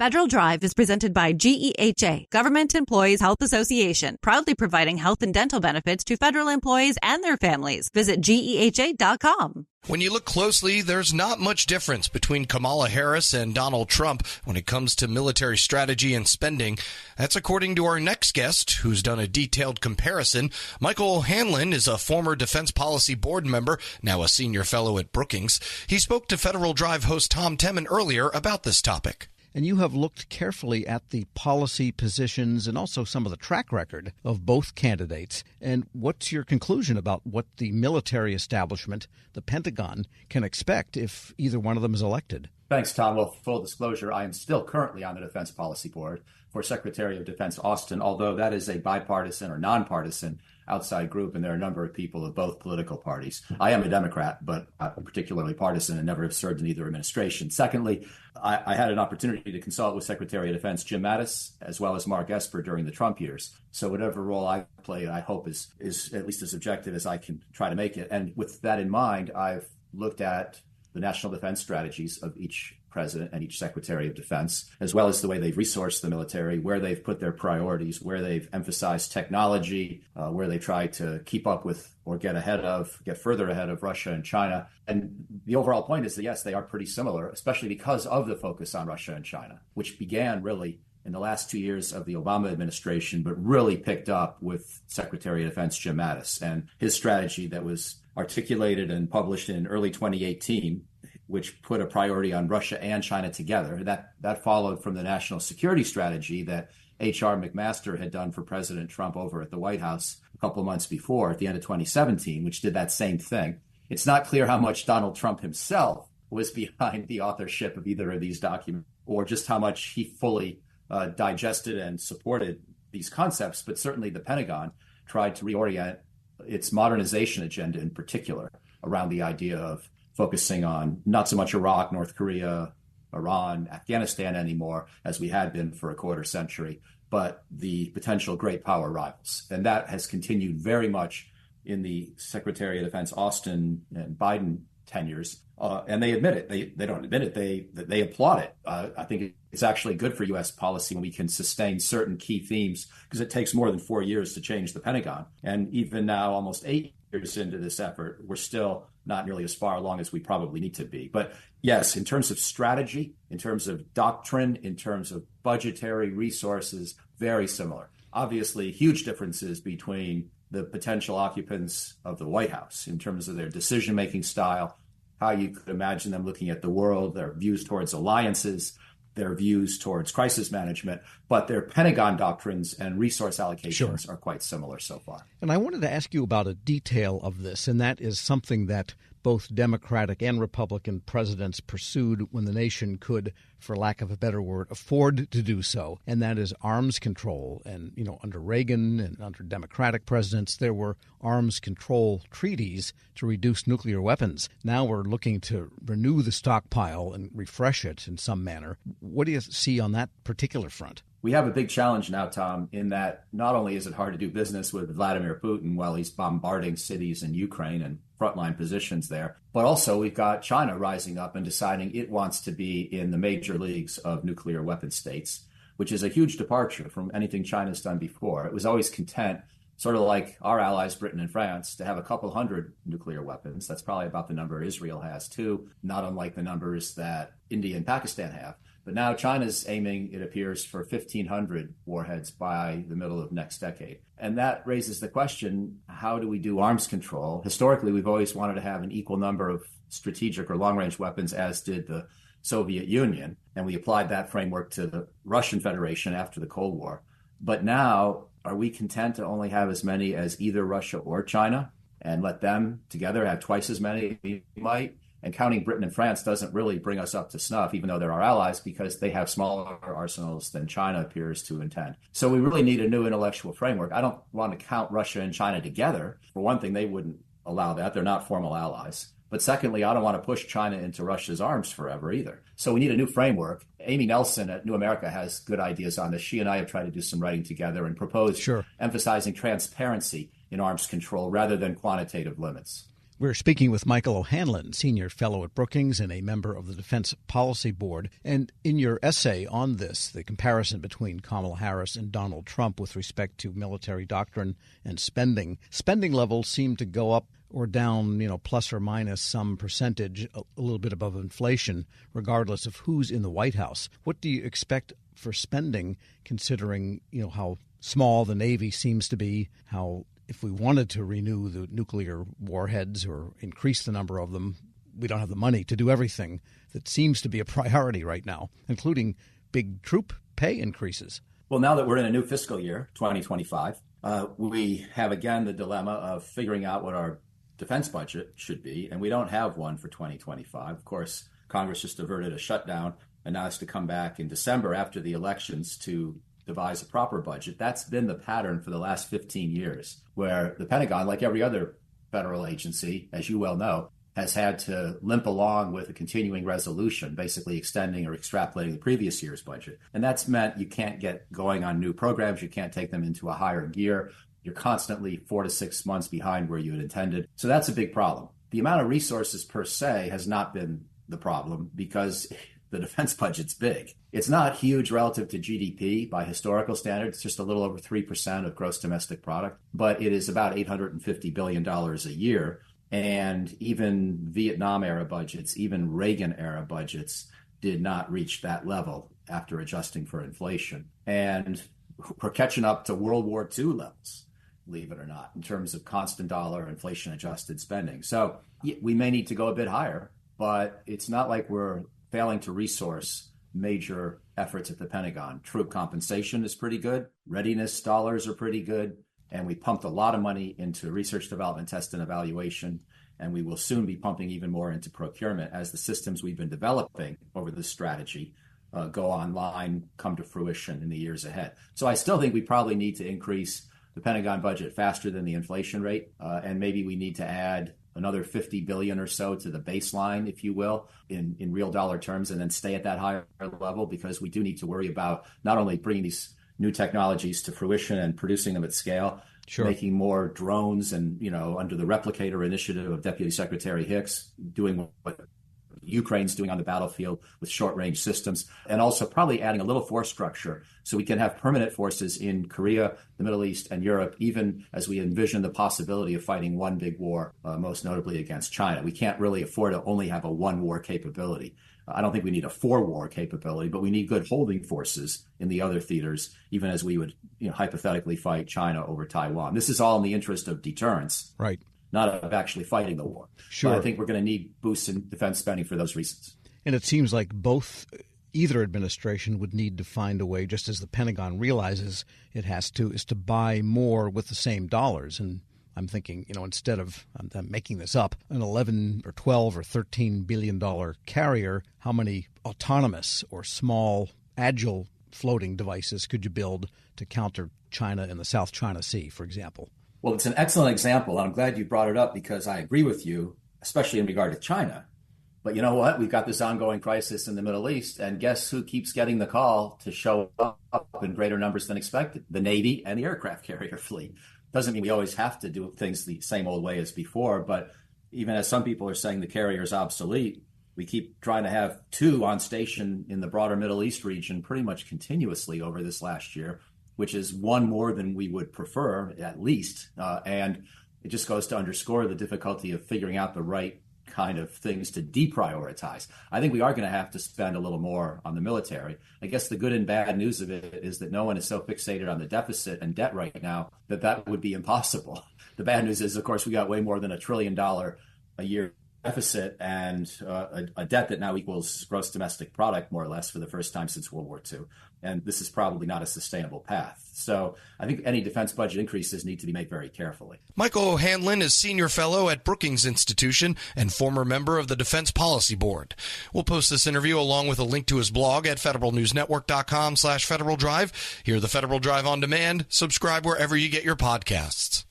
Federal Drive is presented by GEHA, Government Employees Health Association, proudly providing health and dental benefits to federal employees and their families. Visit GEHA.com. When you look closely, there's not much difference between Kamala Harris and Donald Trump when it comes to military strategy and spending. That's according to our next guest, who's done a detailed comparison. Michael Hanlon is a former Defense Policy Board member, now a senior fellow at Brookings. He spoke to Federal Drive host Tom Temin earlier about this topic. And you have looked carefully at the policy positions and also some of the track record of both candidates. And what's your conclusion about what the military establishment, the Pentagon, can expect if either one of them is elected? Thanks, Tom. Well, full disclosure, I am still currently on the Defense Policy Board for Secretary of Defense Austin, although that is a bipartisan or nonpartisan outside group, and there are a number of people of both political parties. I am a Democrat, but particularly partisan and never have served in either administration. Secondly, I had an opportunity to consult with Secretary of Defense Jim Mattis as well as Mark Esper during the Trump years. So whatever role I play, I hope is at least as objective as I can try to make it. And with that in mind, I've looked at the national defense strategies of each president and each secretary of defense, as well as the way they've resourced the military, where they've put their priorities, where they've emphasized technology, where they try to keep up with or get further ahead of Russia and China. And the overall point is that, yes, they are pretty similar, especially because of the focus on Russia and China, which began really in the last 2 years of the Obama administration, but really picked up with Secretary of Defense Jim Mattis and his strategy that was articulated and published in early 2018, which put a priority on Russia and China together. That followed from the national security strategy that H.R. McMaster had done for President Trump over at the White House a couple of months before, at the end of 2017, which did that same thing. It's not clear how much Donald Trump himself was behind the authorship of either of these documents, or just how much he fully digested and supported these concepts. But certainly the Pentagon tried to reorient its modernization agenda in particular around the idea of focusing on not so much Iraq, North Korea, Iran, Afghanistan anymore, as we had been for a quarter century, but the potential great power rivals. And that has continued very much in the Secretary of Defense Austin and Biden tenures. And they admit it. They don't admit it. They applaud it. I think it's actually good for U.S. policy when we can sustain certain key themes, because it takes more than 4 years to change the Pentagon. And even now, almost 8 years into this effort, we're still not nearly as far along as we probably need to be. But yes, in terms of strategy, in terms of doctrine, in terms of budgetary resources, very similar. Obviously, huge differences between the potential occupants of the White House in terms of their decision-making style, how you could imagine them looking at the world, their views towards alliances, their views towards crisis management, but their Pentagon doctrines and resource allocations are quite similar so far. And I wanted to ask you about a detail of this, and that is something that both Democratic and Republican presidents pursued when the nation could, for lack of a better word, afford to do so, and that is arms control. And, under Reagan and under Democratic presidents, there were arms control treaties to reduce nuclear weapons. Now we're looking to renew the stockpile and refresh it in some manner. What do you see on that particular front? We have a big challenge now, Tom, in that not only is it hard to do business with Vladimir Putin while he's bombarding cities in Ukraine and frontline positions there, but also we've got China rising up and deciding it wants to be in the major leagues of nuclear weapon states, which is a huge departure from anything China's done before. It was always content, sort of like our allies, Britain and France, to have a couple hundred nuclear weapons. That's probably about the number Israel has too, not unlike the numbers that India and Pakistan have. But now China's aiming, it appears, for 1,500 warheads by the middle of next decade. And that raises the question, how do we do arms control? Historically, we've always wanted to have an equal number of strategic or long-range weapons, as did the Soviet Union. And we applied that framework to the Russian Federation after the Cold War. But now, are we content to only have as many as either Russia or China and let them together have twice as many as we might? And counting Britain and France doesn't really bring us up to snuff, even though they're our allies, because they have smaller arsenals than China appears to intend. So we really need a new intellectual framework. I don't want to count Russia and China together. For one thing, they wouldn't allow that. They're not formal allies. But secondly, I don't want to push China into Russia's arms forever either. So we need a new framework. Amy Nelson at New America has good ideas on this. She and I have tried to do some writing together and proposed emphasizing transparency in arms control rather than quantitative limits. We're speaking with Michael O'Hanlon, Senior Fellow at Brookings and a member of the Defense Policy Board. And in your essay on this, the comparison between Kamala Harris and Donald Trump with respect to military doctrine and spending levels seem to go up or down, plus or minus some percentage, a little bit above inflation, regardless of who's in the White House. What do you expect for spending, considering, how small the Navy seems to be, how if we wanted to renew the nuclear warheads or increase the number of them, we don't have the money to do everything that seems to be a priority right now, including big troop pay increases? Well, now that we're in a new fiscal year, 2025, we have again the dilemma of figuring out what our defense budget should be, and we don't have one for 2025. Of course, Congress just averted a shutdown and now has to come back in December after the elections to devise a proper budget. That's been the pattern for the last 15 years, where the Pentagon, like every other federal agency, as you well know, has had to limp along with a continuing resolution, basically extending or extrapolating the previous year's budget. And that's meant you can't get going on new programs. You can't take them into a higher gear. You're constantly 4 to 6 months behind where you had intended. So that's a big problem. The amount of resources per se has not been the problem because the defense budget's big. It's not huge relative to GDP by historical standards, just a little over 3% of gross domestic product, but it is about $850 billion a year. And even Vietnam-era budgets, even Reagan-era budgets did not reach that level after adjusting for inflation. And we're catching up to World War II levels, believe it or not, in terms of constant dollar inflation-adjusted spending. So we may need to go a bit higher, but it's not like we're failing to resource major efforts at the Pentagon. Troop compensation is pretty good. Readiness dollars are pretty good. And we pumped a lot of money into research, development, test, and evaluation. And we will soon be pumping even more into procurement as the systems we've been developing over this strategy go online, come to fruition in the years ahead. So I still think we probably need to increase the Pentagon budget faster than the inflation rate. And maybe we need to add another $50 billion or so to the baseline, if you will, in real dollar terms, and then stay at that higher level, because we do need to worry about not only bringing these new technologies to fruition and producing them at scale, sure, making more drones and, under the Replicator initiative of Deputy Secretary Hicks, doing what Ukraine's doing on the battlefield with short-range systems, and also probably adding a little force structure so we can have permanent forces in Korea, the Middle East, and Europe, even as we envision the possibility of fighting one big war, most notably against China. We can't really afford to only have a one-war capability. I don't think we need a 4-war capability, but we need good holding forces in the other theaters, even as we would hypothetically fight China over Taiwan. This is all in the interest of deterrence. Right. Not of actually fighting the war. Sure. But I think we're going to need boosts in defense spending for those reasons. And it seems like either administration would need to find a way, just as the Pentagon realizes it has to, is to buy more with the same dollars. And I'm thinking, instead of, I'm making this up, an 11 or 12 or $13 billion carrier, how many autonomous or small, agile floating devices could you build to counter China in the South China Sea, for example? Well, it's an excellent example, and I'm glad you brought it up because I agree with you, especially in regard to China. But you know what? We've got this ongoing crisis in the Middle East, and guess who keeps getting the call to show up in greater numbers than expected? The Navy and the aircraft carrier fleet. Doesn't mean we always have to do things the same old way as before, but even as some people are saying the carrier is obsolete, we keep trying to have 2 on station in the broader Middle East region pretty much continuously over this last year, which is 1 more than we would prefer, at least. And it just goes to underscore the difficulty of figuring out the right kind of things to deprioritize. I think we are going to have to spend a little more on the military. I guess the good and bad news of it is that no one is so fixated on the deficit and debt right now that would be impossible. The bad news is, of course, we got way more than $1 trillion a year deficit and a debt that now equals gross domestic product, more or less, for the first time since World War II. And this is probably not a sustainable path. So I think any defense budget increases need to be made very carefully. Michael O'Hanlon is Senior Fellow at Brookings Institution and former member of the Defense Policy Board. We'll post this interview along with a link to his blog at federalnewsnetwork.com/Federal Drive. Hear the Federal Drive on demand. Subscribe wherever you get your podcasts.